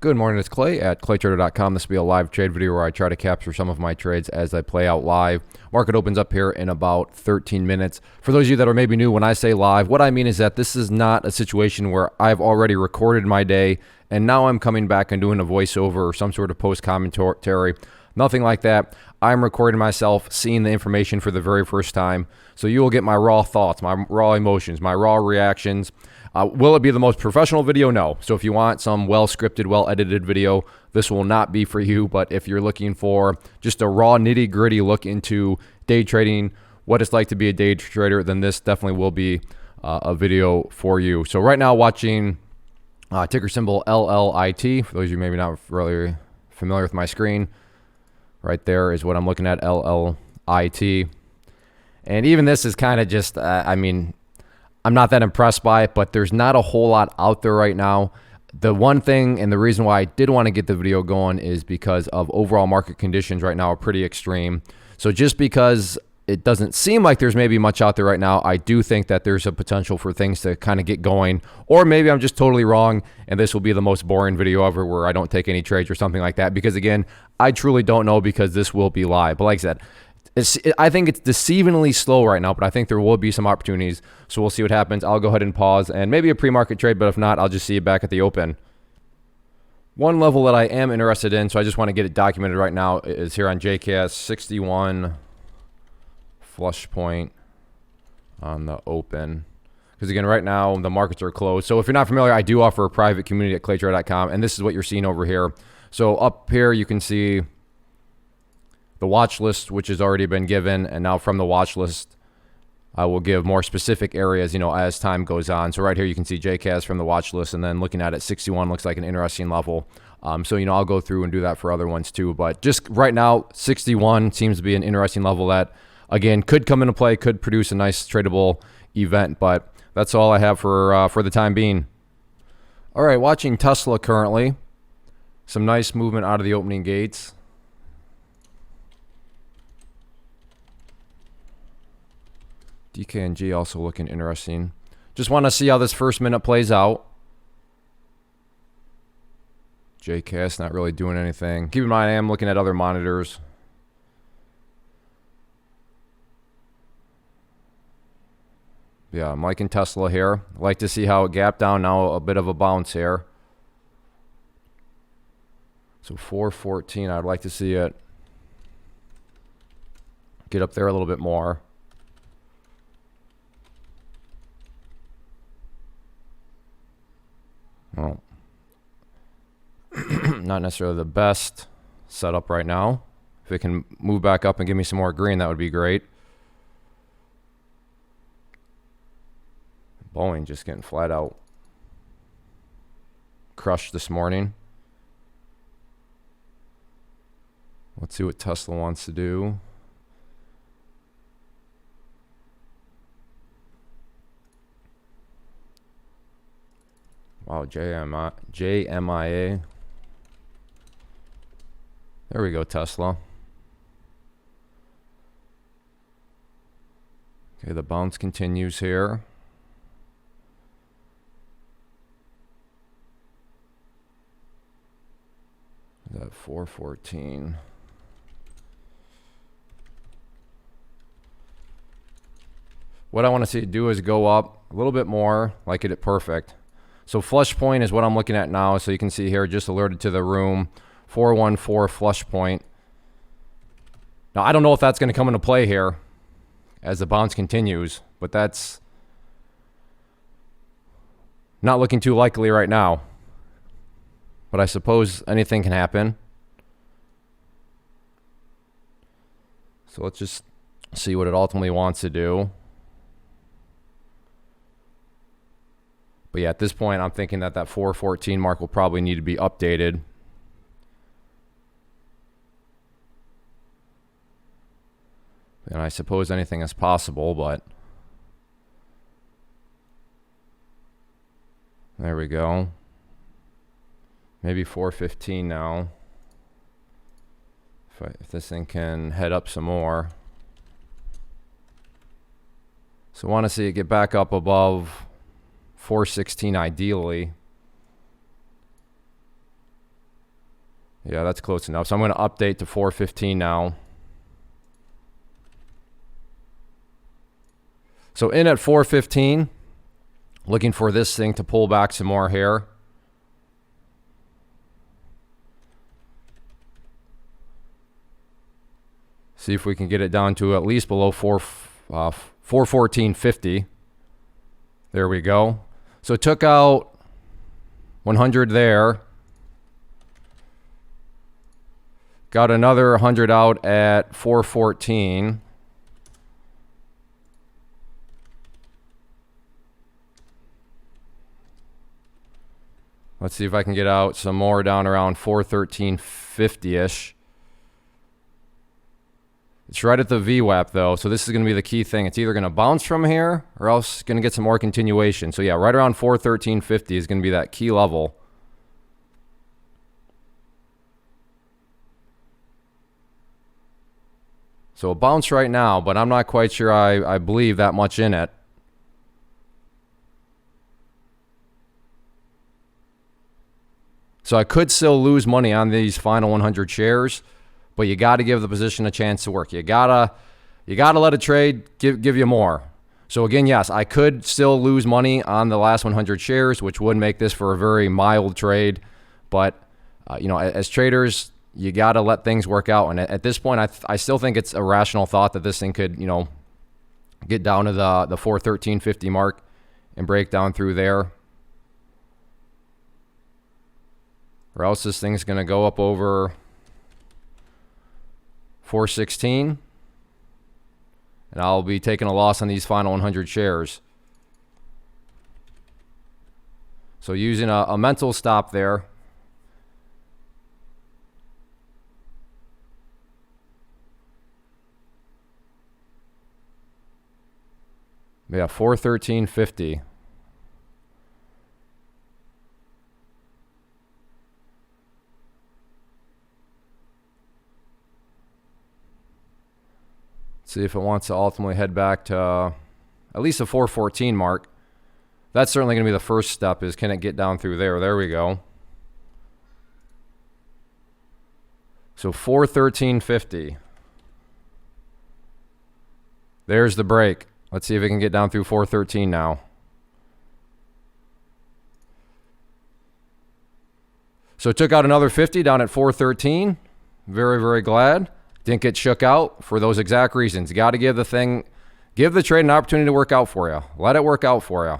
Good morning, it's Clay at claytrader.com. This will be a live trade video where I try to capture some of my trades as they play out live. Market opens up here in about 13 minutes. For those of you that are maybe new, when I say live, what I mean is that this is not a situation where I've already recorded my day and now I'm coming back and doing a voiceover or some sort of post commentary. Nothing like that. I'm recording myself, seeing the information for the very first time. So you will get my raw thoughts, my raw emotions, my raw reactions. Will it be the most professional video? No. So if you want some well-scripted, well-edited video, this will not be for you. But if you're looking for just a raw, nitty-gritty look into day trading, what it's like to be a day trader, then this definitely will be a video for you. So right now watching ticker symbol LLIT. For those of you maybe not really familiar with my screen, right there is what I'm looking at, LLIT. And even this is kind of just, I'm not that impressed by it, but there's not a whole lot out there right now. The one thing and the reason why I did want to get the video going is because of overall market conditions right now are pretty extreme. So just because it doesn't seem like there's maybe much out there right now, I do think that there's a potential for things to kind of get going. Or maybe I'm just totally wrong and this will be the most boring video ever where I don't take any trades or something like that. Because again, I truly don't know because this will be live. But like I said, I think it's deceivingly slow right now, but I think there will be some opportunities. So we'll see what happens. I'll go ahead and pause and maybe a pre-market trade, but if not, I'll just see you back at the open. One level that I am interested in, so I just want to get it documented right now, is here on JKS 61 flush point on the open. Because again, right now the markets are closed. So if you're not familiar, I do offer a private community at claytrader.com, and this is what you're seeing over here. So up here you can see the watch list, which has already been given, and now from the watch list, I will give more specific areas, as time goes on. So right here, you can see JCAS from the watch list, and then looking at it, 61 looks like an interesting level. So I'll go through and do that for other ones too. But just right now, 61 seems to be an interesting level that, again, could come into play, could produce a nice tradable event. But that's all I have for the time being. All right, watching Tesla currently. Some nice movement out of the opening gates. DKNG also looking interesting. Just want to see how this first minute plays out. JCAS not really doing anything. Keep in mind, I am looking at other monitors. Yeah, I'm liking Tesla here. I like to see how it gapped down. Now a bit of a bounce here. So 414, I'd like to see it get up there a little bit more. Well, not necessarily the best setup right now. If it can move back up and give me some more green, that would be great. Boeing just getting flat out crushed this morning. Let's see what Tesla wants to do. Wow, JMIA. There we go, Tesla. Okay, the bounce continues here. Is that 414? What I want to see it do is go up a little bit more, like it at perfect. So flush point is what I'm looking at now. So you can see here, just alerted to the room, 414 flush point. Now, I don't know if that's going to come into play here as the bounce continues, but that's not looking too likely right now. But I suppose anything can happen. So let's just see what it ultimately wants to do. But yeah, at this point, I'm thinking that that 414 mark will probably need to be updated. And I suppose anything is possible, but there we go. Maybe 415 now. If this thing can head up some more. So I want to see it get back up above 416 ideally. Yeah, that's close enough. So I'm going to update to 415 now. So in at 415, looking for this thing to pull back some more here. See if we can get it down to at least below 414.50. There we go. So it took out 100 there. Got another 100 out at 414. Let's see if I can get out some more down around 413.50-ish. It's right at the VWAP though, so this is going to be the key thing. It's either going to bounce from here or else going to get some more continuation. So yeah, right around 413.50 is going to be that key level. So a bounce right now, but I'm not quite sure I believe that much in it. So I could still lose money on these final 100 shares, but you got to give the position a chance to work. You gotta let it trade give you more. So again, yes, I could still lose money on the last 100 shares, which would make this for a very mild trade. But you know, as traders, you got to let things work out. And at this point, I still think it's a rational thought that this thing could, you know, get down to the 413.50 mark and break down through there. Or else this thing's going to go up over 416. And I'll be taking a loss on these final 100 shares. So using a mental stop there. Yeah, 413.50. See if it wants to ultimately head back to at least the 414 mark. That's certainly going to be the first step, is can it get down through there? There we go. So 413.50. There's the break. Let's see if it can get down through 413 now. So it took out another 50 down at 413. Very, very glad. Didn't get shook out for those exact reasons. You got to give the trade an opportunity to work out for you. Let it work out for you.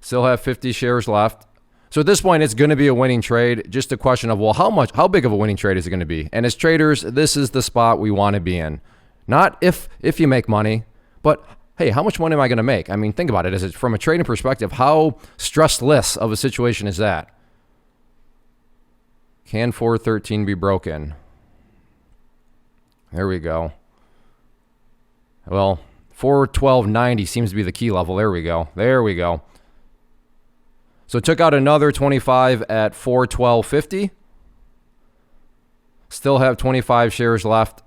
Still have 50 shares left. So at this point, it's going to be a winning trade. Just a question of, well, how big of a winning trade is it going to be? And as traders, this is the spot we want to be in. Not if you make money, but hey, how much money am I going to make? I mean, think about it. Is it from a trading perspective, how stressless of a situation is that? Can 413 be broken? There we go. Well, 412.90 seems to be the key level. There we go. There we go. So it took out another 25 at 412.50. Still have 25 shares left.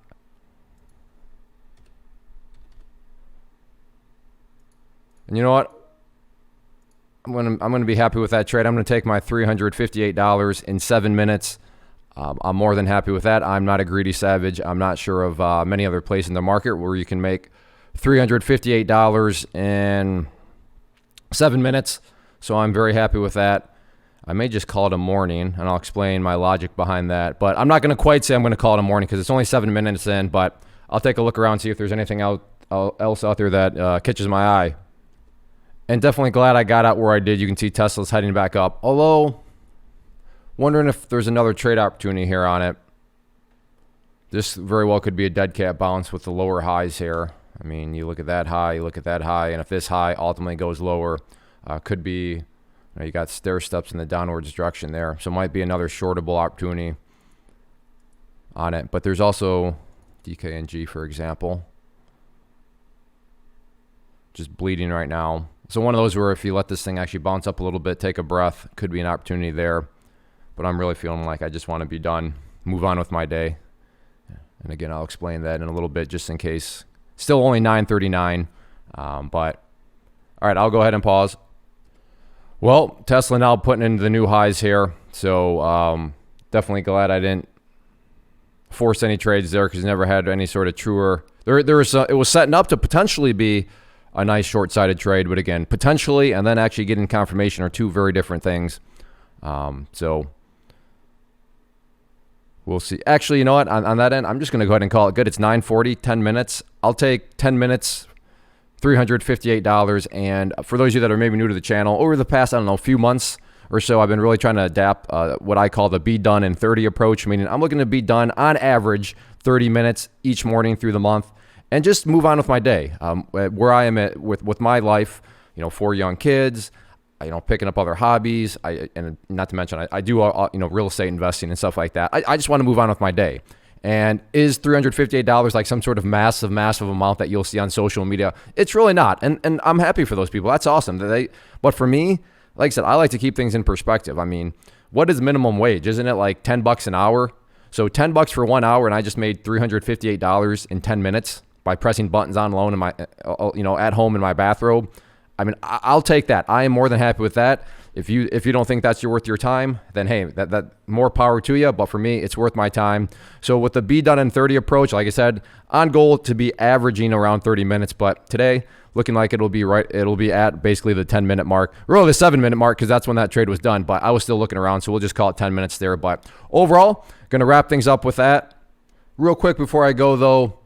And you know what? I'm gonna be happy with that trade. I'm gonna take my $358 in 7 minutes. I'm more than happy with that. I'm not a greedy savage. I'm not sure of many other places in the market where you can make $358 in 7 minutes. So I'm very happy with that. I may just call it a morning, and I'll explain my logic behind that. But I'm not going to quite say I'm going to call it a morning because it's only 7 minutes in. But I'll take a look around, see if there's anything else out there that catches my eye. And definitely glad I got out where I did. You can see Tesla's heading back up. Although, wondering if there's another trade opportunity here on it. This very well could be a dead cat bounce with the lower highs here. I mean, you look at that high, you look at that high, and if this high ultimately goes lower, could be, you got stair steps in the downwards direction there. So it might be another shortable opportunity on it. But there's also DKNG, for example, just bleeding right now. So one of those where if you let this thing actually bounce up a little bit, take a breath, could be an opportunity there. But I'm really feeling like I just want to be done, move on with my day. And again, I'll explain that in a little bit just in case Still only 939. But all right, I'll go ahead and pause. Well, Tesla now putting in the new highs here. So definitely glad I didn't force any trades there because never had any sort of truer. There was it was setting up to potentially be a nice short-sided trade, but again, potentially and then actually getting confirmation are two very different things. So we'll see. Actually, you know what? On that end, I'm just going to go ahead and call it good. It's 9:40, 10 minutes. I'll take 10 minutes, $358. And for those of you that are maybe new to the channel, over the past, I don't know, few months or so, I've been really trying to adapt what I call the be done in 30 approach, meaning I'm looking to be done on average 30 minutes each morning through the month and just move on with my day. Where I am at with my life, 4 young kids, picking up other hobbies, and not to mention I do real estate investing and stuff like that. I just want to move on with my day. And is $358 like some sort of massive amount that you'll see on social media? It's really not. And I'm happy for those people. That's awesome. But for me, like I said, I like to keep things in perspective. I mean, what is minimum wage? Isn't it like $10 an hour? So $10 for 1 hour, and I just made $358 in 10 minutes by pressing buttons on loan in my, at home in my bathrobe. I mean, I'll take that. I am more than happy with that. If you don't think that's worth your time, then hey, that more power to you. But for me, it's worth my time. So with the be done in 30 approach, like I said, on goal to be averaging around 30 minutes. But today, looking like it'll be at basically the 10-minute mark, or the 7-minute mark, because that's when that trade was done. But I was still looking around, so we'll just call it 10 minutes there. But overall, going to wrap things up with that. Real quick before I go, though,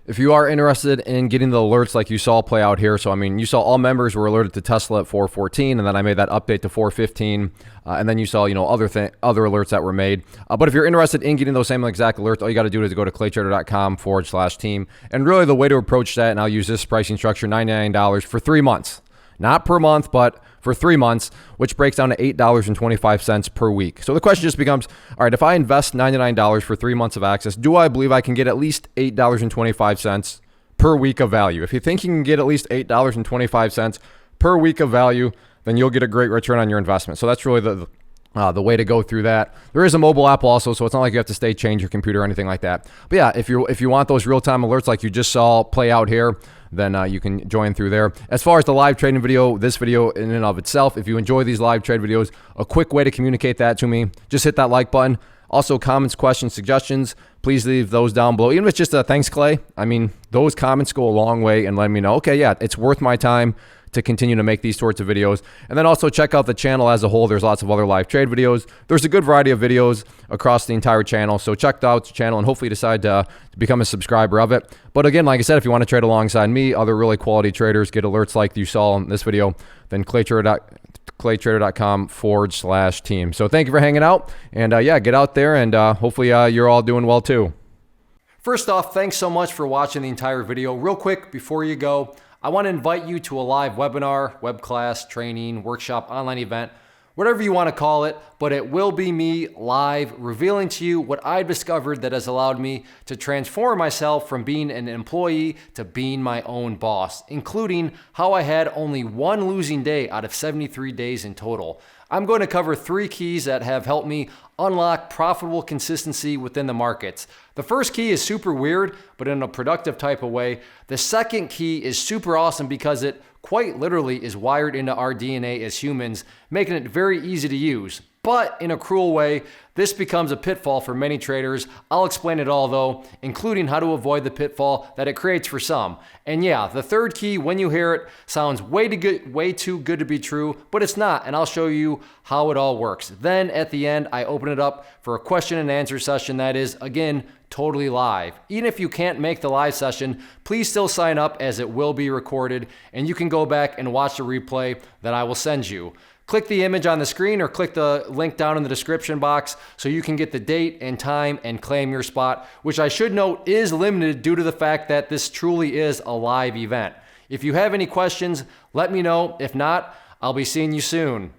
if you are interested in getting the alerts like you saw play out here, so I mean, you saw all members were alerted to Tesla at 4:14, and then I made that update to 4:15, and then you saw other alerts that were made. But if you're interested in getting those same exact alerts, all you got to do is go to claytrader.com/team, and really the way to approach that, and I'll use this pricing structure, $99 for 3 months, not per month, but for 3 months, which breaks down to $8.25 per week. So the question just becomes, all right, if I invest $99 for 3 months of access, do I believe I can get at least $8.25 per week of value? If you think you can get at least $8.25 per week of value, then you'll get a great return on your investment. So that's really the way to go through that. There is a mobile app also, so it's not like you have to change your computer or anything like that. But yeah, if you want those real-time alerts like you just saw play out here, then you can join through there. As far as the live trading video, this video in and of itself, if you enjoy these live trade videos, a quick way to communicate that to me, just hit that like button. Also, comments, questions, suggestions, please leave those down below. Even if it's just a thanks, Clay. I mean, those comments go a long way and let me know, okay, yeah, it's worth my time to continue to make these sorts of videos. And then also check out the channel as a whole. There's lots of other live trade videos. There's a good variety of videos across the entire channel. So check out the channel and hopefully decide to become a subscriber of it. But again, like I said, if you want to trade alongside me, other really quality traders, get alerts like you saw in this video, then claytrader.com/team. So thank you for hanging out. And yeah, get out there and hopefully you're all doing well too. First off, thanks so much for watching the entire video. Real quick, before you go, I want to invite you to a live webinar, web class, training, workshop, online event, whatever you want to call it, but it will be me live revealing to you what I've discovered that has allowed me to transform myself from being an employee to being my own boss, including how I had only one losing day out of 73 days in total. I'm going to cover 3 keys that have helped me unlock profitable consistency within the markets. The first key is super weird, but in a productive type of way. The second key is super awesome because it quite literally is wired into our DNA as humans, making it very easy to use. But in a cruel way, this becomes a pitfall for many traders. I'll explain it all though, including how to avoid the pitfall that it creates for some. And yeah, the third key, when you hear it, sounds way too good to be true, but it's not, and I'll show you how it all works. Then at the end, I open it up for a question and answer session that is, again, totally live. Even if you can't make the live session, please still sign up as it will be recorded, and you can go back and watch the replay that I will send you. Click the image on the screen or click the link down in the description box so you can get the date and time and claim your spot, which I should note is limited due to the fact that this truly is a live event. If you have any questions, let me know. If not, I'll be seeing you soon.